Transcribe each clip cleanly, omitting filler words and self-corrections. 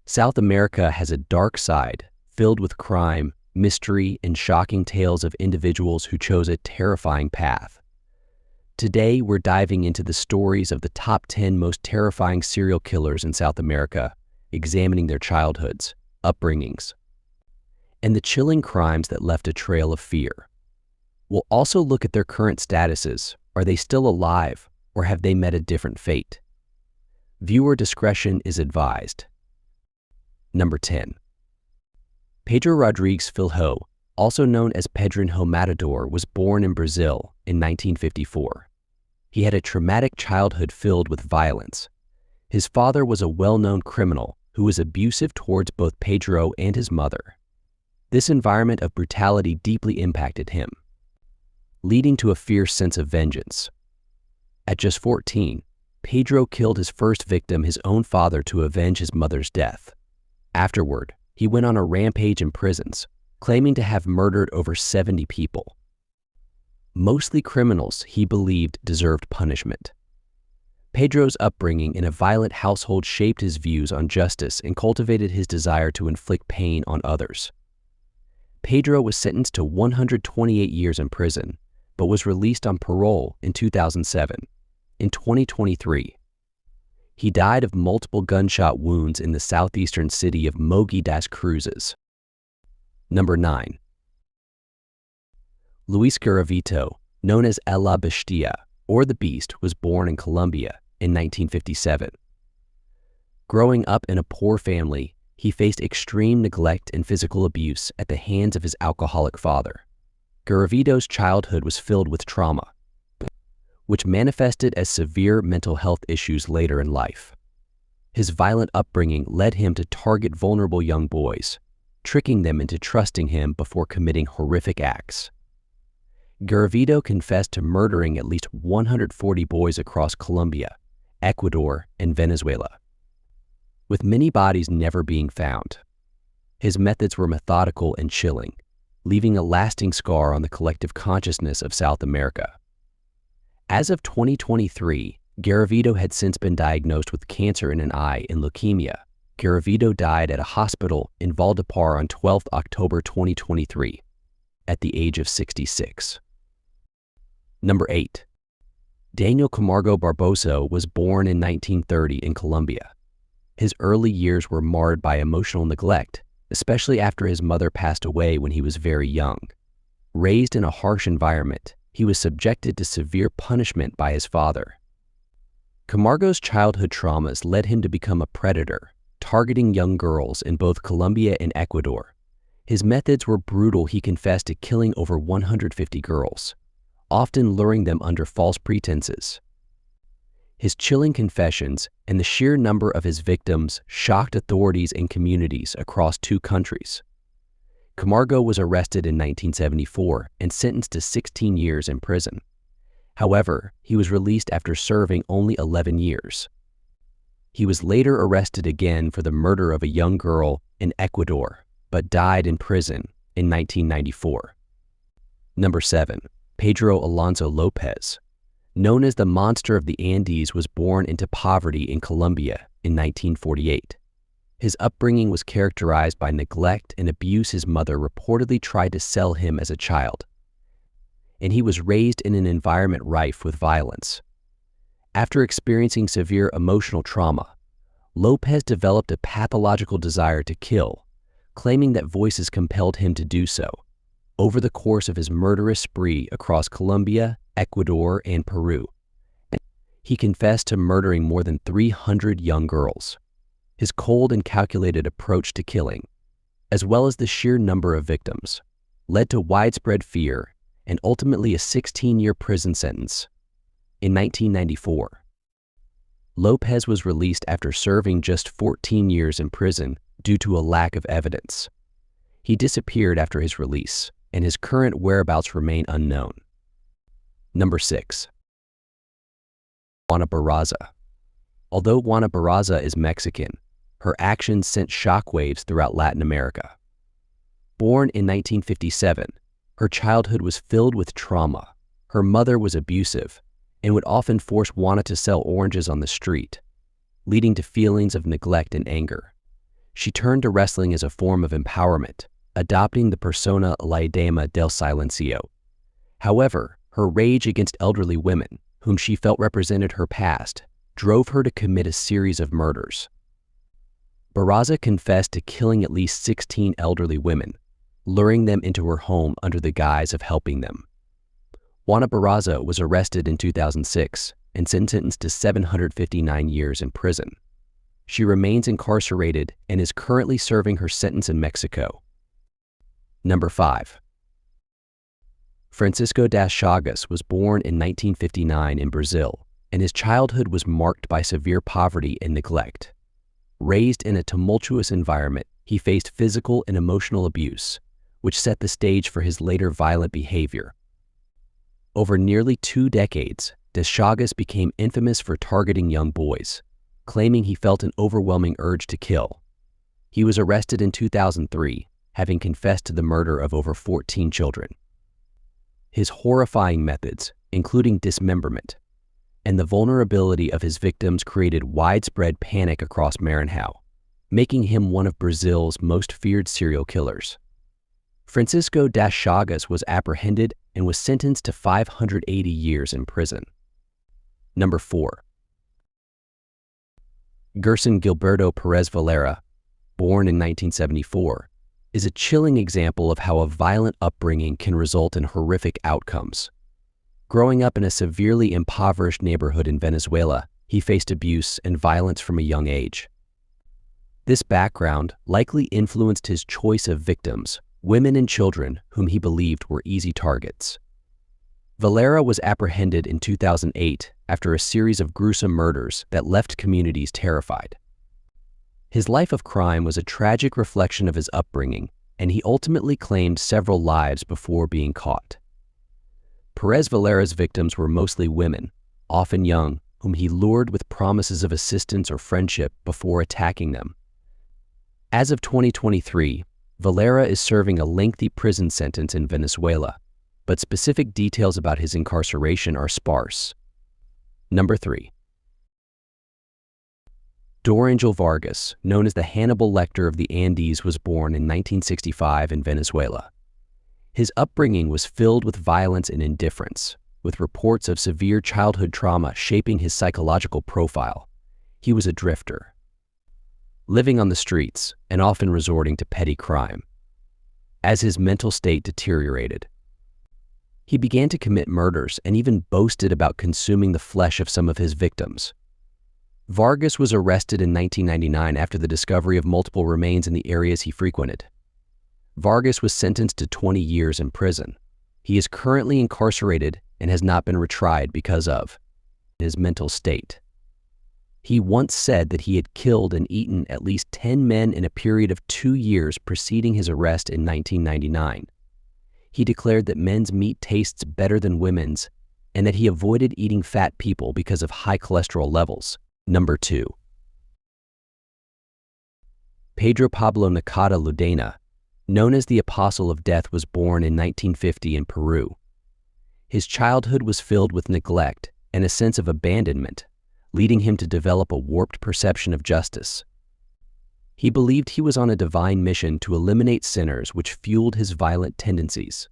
South America has a dark side filled with crime, mystery, and shocking tales of individuals who chose a terrifying path. Today, we're diving into the stories of the top 10 most terrifying serial killers in South America, examining their childhoods, upbringings, and the chilling crimes that left a trail of fear. We'll also look at their current statuses. Are they still alive, or have they met a different fate? Viewer discretion is advised. Number 10. Pedro Rodrigues Filho, also known as Pedrinho Matador, was born in Brazil in 1954. He had a traumatic childhood filled with violence. His father was a well-known criminal who was abusive towards both Pedro and his mother. This environment of brutality deeply impacted him, leading to a fierce sense of vengeance. At just 14, Pedro killed his first victim, his own father, to avenge his mother's death. Afterward, he went on a rampage in prisons, claiming to have murdered over 70 people. Mostly criminals he believed deserved punishment. Pedro's upbringing in a violent household shaped his views on justice and cultivated his desire to inflict pain on others. Pedro was sentenced to 128 years in prison, but was released on parole in 2007. In 2023, he died of multiple gunshot wounds in the southeastern city of Mogi das Cruzes. Number 9. Luis Garavito, known as El La Bestia, or the Beast, was born in Colombia in 1957. Growing up in a poor family, he faced extreme neglect and physical abuse at the hands of his alcoholic father. Garavito's childhood was filled with trauma, which manifested as severe mental health issues later in life. His violent upbringing led him to target vulnerable young boys, tricking them into trusting him before committing horrific acts. Garavito confessed to murdering at least 140 boys across Colombia, Ecuador, and Venezuela, with many bodies never being found. His methods were methodical and chilling, leaving a lasting scar on the collective consciousness of South America. As of 2023, Garavito had since been diagnosed with cancer in an eye and leukemia. Garavito died at a hospital in Valledupar on 12 October 2023, at the age of 66. Number 8. Daniel Camargo Barboso was born in 1930 in Colombia. His early years were marred by emotional neglect, especially after his mother passed away when he was very young. Raised in a harsh environment, he was subjected to severe punishment by his father. Camargo's childhood traumas led him to become a predator, targeting young girls in both Colombia and Ecuador. His methods were brutal. He confessed to killing over 150 girls, often luring them under false pretenses. His chilling confessions and the sheer number of his victims shocked authorities and communities across 2 countries. Camargo was arrested in 1974 and sentenced to 16 years in prison. However, he was released after serving only 11 years. He was later arrested again for the murder of a young girl in Ecuador, but died in prison in 1994. Number 7. Pedro Alonso Lopez, known as the Monster of the Andes, was born into poverty in Colombia in 1948. His upbringing was characterized by neglect and abuse. His mother reportedly tried to sell him as a child, and he was raised in an environment rife with violence. After experiencing severe emotional trauma, Lopez developed a pathological desire to kill, claiming that voices compelled him to do so. Over the course of his murderous spree across Colombia, Ecuador, and Peru, he confessed to murdering more than 300 young girls. His cold and calculated approach to killing, as well as the sheer number of victims, led to widespread fear and ultimately a 16-year prison sentence. In 1994, Lopez was released after serving just 14 years in prison due to a lack of evidence. He disappeared after his release, and his current whereabouts remain unknown. Number 6. Juana Barraza. Although Juana Barraza is Mexican, her actions sent shockwaves throughout Latin America. Born in 1957, her childhood was filled with trauma. Her mother was abusive and would often force Juana to sell oranges on the street, leading to feelings of neglect and anger. she turned to wrestling as a form of empowerment, adopting the persona La Dama del Silencio. However, her rage against elderly women, whom she felt represented her past, drove her to commit a series of murders. Barraza confessed to killing at least 16 elderly women, luring them into her home under the guise of helping them. Juana Barraza was arrested in 2006 and sentenced to 759 years in prison. She remains incarcerated and is currently serving her sentence in Mexico. Number 5. Francisco das Chagas was born in 1959 in Brazil, and his childhood was marked by severe poverty and neglect. Raised in a tumultuous environment, he faced physical and emotional abuse, which set the stage for his later violent behavior. Over nearly 2 decades, das Chagas became infamous for targeting young boys, claiming he felt an overwhelming urge to kill. He was arrested in 2003, having confessed to the murder of over 14 children. His horrifying methods, including dismemberment, and the vulnerability of his victims created widespread panic across Maranhão, making him one of Brazil's most feared serial killers. Francisco das Chagas was apprehended and was sentenced to 580 years in prison. Number 4. Gerson Gilberto Perez Valera, born in 1974, is a chilling example of how a violent upbringing can result in horrific outcomes. Growing up in a severely impoverished neighborhood in Venezuela, he faced abuse and violence from a young age. This background likely influenced his choice of victims, women and children whom he believed were easy targets. Valera was apprehended in 2008 after a series of gruesome murders that left communities terrified. His life of crime was a tragic reflection of his upbringing, and he ultimately claimed several lives before being caught. Perez Valera's victims were mostly women, often young, whom he lured with promises of assistance or friendship before attacking them. As of 2023, Valera is serving a lengthy prison sentence in Venezuela, but specific details about his incarceration are sparse. Number 3. Dorangel Vargas, known as the Hannibal Lecter of the Andes, was born in 1965 in Venezuela. His upbringing was filled with violence and indifference, with reports of severe childhood trauma shaping his psychological profile. He was a drifter, living on the streets and often resorting to petty crime. As his mental state deteriorated, he began to commit murders and even boasted about consuming the flesh of some of his victims. Vargas was arrested in 1999 after the discovery of multiple remains in the areas he frequented. Vargas was sentenced to 20 years in prison. He is currently incarcerated and has not been retried because of his mental state. He once said that he had killed and eaten at least 10 men in a period of 2 years preceding his arrest in 1999. He declared that men's meat tastes better than women's and that he avoided eating fat people because of high cholesterol levels. Number 2. Pedro Pablo Nakata Ludena, known as the Apostle of Death, was born in 1950 in Peru. His childhood was filled with neglect and a sense of abandonment, leading him to develop a warped perception of justice. He believed he was on a divine mission to eliminate sinners, which fueled his violent tendencies.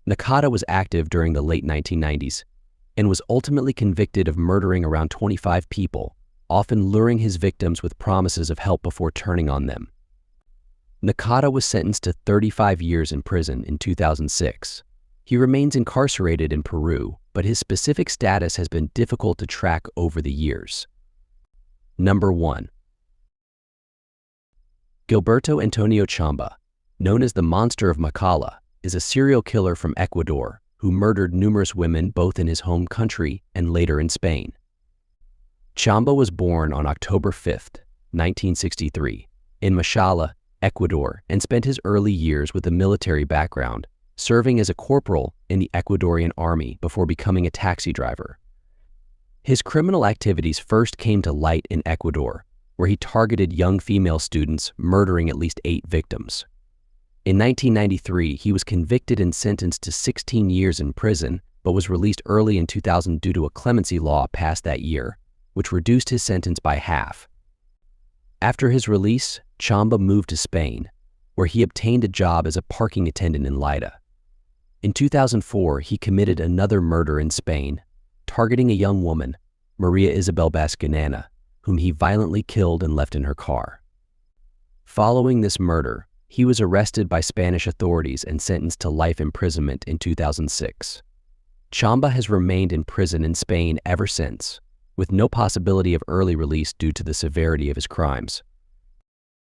Nakata was active during the late 1990s and was ultimately convicted of murdering around 25 people, often luring his victims with promises of help before turning on them. Nakata was sentenced to 35 years in prison in 2006. He remains incarcerated in Peru, but his specific status has been difficult to track over the years. Number 1. Gilberto Antonio Chamba, known as the Monster of Macala, is a serial killer from Ecuador who murdered numerous women both in his home country and later in Spain. Chamba was born on October 5, 1963, in Machala, Ecuador, and spent his early years with a military background, serving as a corporal in the Ecuadorian army before becoming a taxi driver. His criminal activities first came to light in Ecuador, where he targeted young female students, murdering at least 8 victims. In 1993, he was convicted and sentenced to 16 years in prison, but was released early in 2000 due to a clemency law passed that year, which reduced his sentence by half. After his release, Chamba moved to Spain, where he obtained a job as a parking attendant in Lleida. In 2004, he committed another murder in Spain, targeting a young woman, Maria Isabel Bascanana, whom he violently killed and left in her car. Following this murder, he was arrested by Spanish authorities and sentenced to life imprisonment in 2006. Chamba has remained in prison in Spain ever since, with no possibility of early release due to the severity of his crimes.